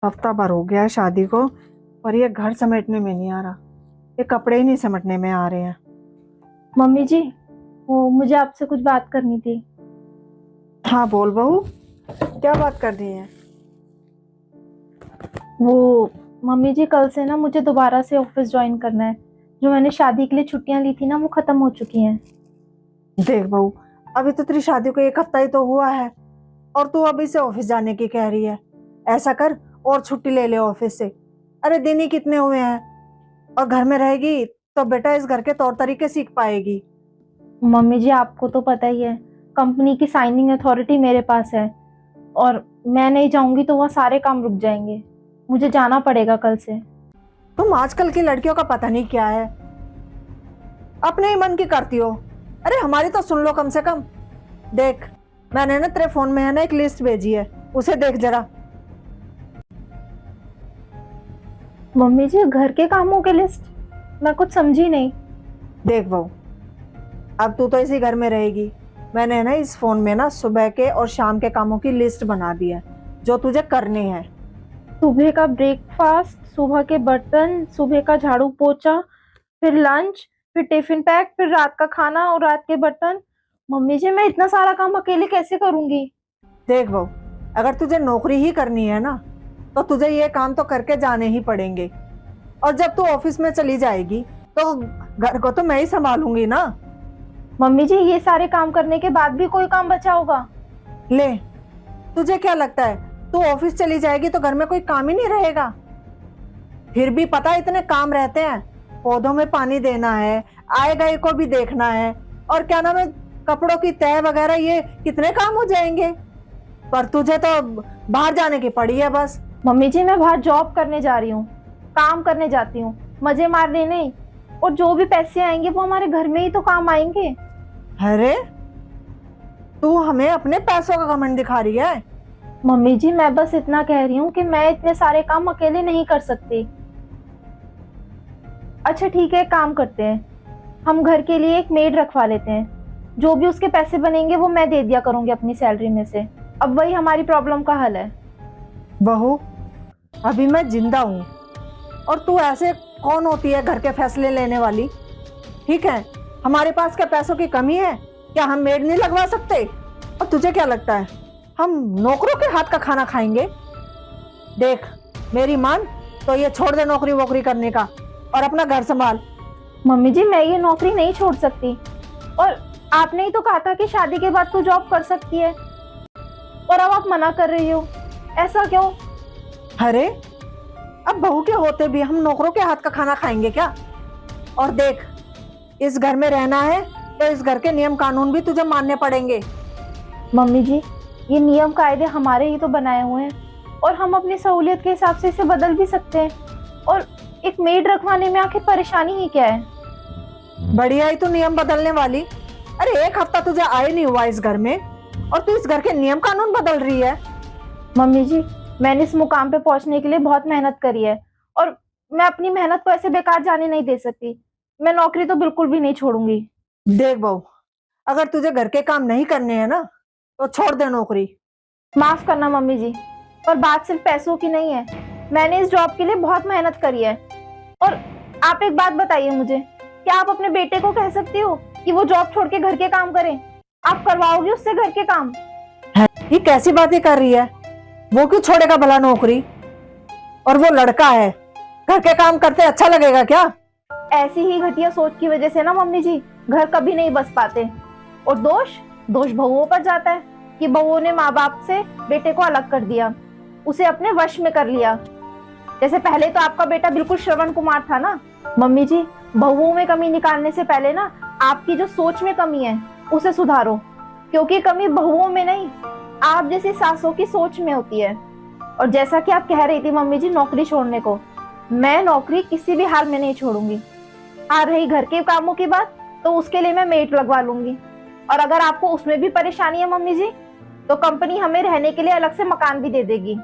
हफ्ता भर हो गया है शादी को, और ये घर समेटने में नहीं आ रहा। ये कपड़े ही नहीं समेटने में आ रहे हैं। मम्मी जी, वो मुझे आपसे कुछ बात करनी थी। हाँ बोल बहू, क्या बात करनी है? वो मम्मी जी, कल से ना मुझे दोबारा से ऑफिस ज्वाइन करना है। जो मैंने शादी के लिए छुट्टियां ली थी ना, वो खत्म हो चुकी हैं। देख बहू, अभी तो तेरी शादी को 1 हफ्ता ही तो हुआ है, और तू अभी से ऑफिस जाने की कह रही है। ऐसा कर, और छुट्टी ले ले ऑफिस से। अरे दिन ही कितने हुए हैं, और घर में रहेगी तो बेटा इस घर के तौर तरीके सीख पाएगी। मम्मी जी, आपको तो पता ही है, कंपनी की साइनिंग अथॉरिटी मेरे पास है, और मैं नहीं जाऊंगी तो वह सारे काम रुक जाएंगे। मुझे जाना पड़ेगा कल से। तुम आजकल की लड़कियों का पता नहीं क्या है, अपने ही मन की करती हो। अरे हमारी तो सुन लो कम से कम। देख, मैंने ना तेरे फोन में है ना एक लिस्ट भेजी है, उसे देख जरा। मम्मी जी, घर के कामों की लिस्ट? मैं कुछ समझी नहीं। देख बहू, अब तू तो इसी घर में रहेगी। मैंने ना इस फोन में ना सुबह के और शाम के कामों की लिस्ट बना दी है, जो तुझे करने हैं। सुबह का ब्रेकफास्ट, सुबह के बर्तन, सुबह का झाड़ू पोछा, फिर लंच, फिर टिफिन पैक, फिर रात का खाना और रात के बर्तन। मम्मी जी, मैं इतना सारा काम अकेले कैसे करूंगी? देख बहू, अगर तुझे नौकरी ही करनी है ना, तो तुझे ये काम तो करके जाने ही पड़ेंगे। और जब तू ऑफिस में चली जाएगी तो घर को तो मैं ही संभालूंगी ना। मम्मी जी, ये सारे काम करने के बाद भी कोई काम बचा होगा? ले, तुझे क्या लगता है तू ऑफिस चली जाएगी तो घर में कोई काम ही नहीं रहेगा? फिर भी पता है इतने काम रहते हैं। पौधों में पानी देना है, आए गए को भी देखना है, और क्या नाम है, कपड़ों की तह वगैरह, ये कितने काम हो जाएंगे। पर तुझे तो बाहर जाने की पड़ी है बस। मम्मी जी, मैं बाहर जॉब करने जा रही हूँ, काम करने जाती हूँ, मजे मारने नहीं। और जो भी पैसे आएंगे वो हमारे घर में ही तो काम आएंगे। अरे, तू हमें अपने पैसों का घमंड दिखा रही है। मम्मी जी, मैं बस इतना कह रही हूँ कि मैं इतने सारे काम अकेले नहीं कर सकती। अच्छा ठीक है, एक काम करते हैं, हम घर के लिए एक मेड रखवा लेते हैं। जो भी उसके पैसे बनेंगे वो मैं दे दिया करूंगी अपनी सैलरी में से। अब वही हमारी प्रॉब्लम का हल है। बहू, अभी मैं जिंदा हूँ, और तू ऐसे कौन होती है घर के फैसले लेने वाली? ठीक है, हमारे पास क्या पैसों की कमी है? क्या हम मेड नहीं लगवा सकते? और तुझे क्या लगता है हम नौकरों के हाथ का खाना खाएंगे? देख, मेरी मान तो ये छोड़ दे नौकरी वोकरी करने का, और अपना घर संभाल। मम्मी जी, मैं ये नौकरी नहीं छोड़ सकती। और आपने ही तो कहा था कि शादी के बाद तू जॉब कर सकती है, और अब आप मना कर रही हो। ऐसा क्यों? अरे, अब बहू के होते भी हम नौकरों के हाथ का खाना खाएंगे क्या? और देख, इस घर में रहना है तो इस घर के नियम कानून भी तुझे मानने पड़ेंगे। मम्मी जी, ये नियम कायदे हमारे ही तो बनाए हुए हैं, और हम अपनी सहूलियत के हिसाब से इसे बदल भी सकते हैं। और एक मेड रखवाने में आखिर परेशानी ही क्या है? बढ़िया ही तू नियम बदलने वाली। अरे 1 हफ्ता तुझे आए नहीं हुआ इस घर में, और तू इस घर के नियम कानून बदल रही है। मम्मी जी, मैंने इस मुकाम पे पहुंचने के लिए बहुत मेहनत करी है, और मैं अपनी मेहनत को ऐसे बेकार जाने नहीं दे सकती। मैं नौकरी तो बिल्कुल भी नहीं छोड़ूंगी। देख बहू, अगर तुझे घर के काम नहीं करने हैं ना, तो छोड़ दे नौकरी। माफ करना मम्मी जी, पर बात सिर्फ पैसों की नहीं है। मैंने इस जॉब के लिए बहुत मेहनत करी है। और आप एक बात बताइए मुझे, क्या आप अपने बेटे को कह सकती हो कि वो जॉब छोड़ के घर के काम करे? आप करवाओगे उससे घर के काम? ये कैसी बातें कर रही है? वो क्यों छोड़ेगा भला नौकरी? और वो लड़का है, घर के काम करते अच्छा लगेगा क्या? ऐसी ही घटिया सोच की वजह से ना मम्मी जी, घर कभी नहीं बस पाते। और दोष दोष बहुओं पर जाता है कि बहुओं ने माँ बाप से बेटे को अलग कर दिया, उसे अपने वश में कर लिया। जैसे पहले तो आपका बेटा बिल्कुल श्रवण कुमार था ना। मम्मी जी, बहुओं में कमी निकालने से पहले ना आपकी जो सोच में कमी है उसे सुधारो, क्योंकि कमी बहुओं में नहीं, आप जैसी सासों की सोच में होती है। और जैसा कि आप कह रही थी मम्मी जी नौकरी छोड़ने को, मैं नौकरी किसी भी हाल में नहीं छोड़ूंगी। आ रही घर के कामों की बात, तो उसके लिए मैं मेड लगवा लूंगी। और अगर आपको उसमें भी परेशानी है मम्मी जी, तो कंपनी हमें रहने के लिए अलग से मकान भी दे देगी।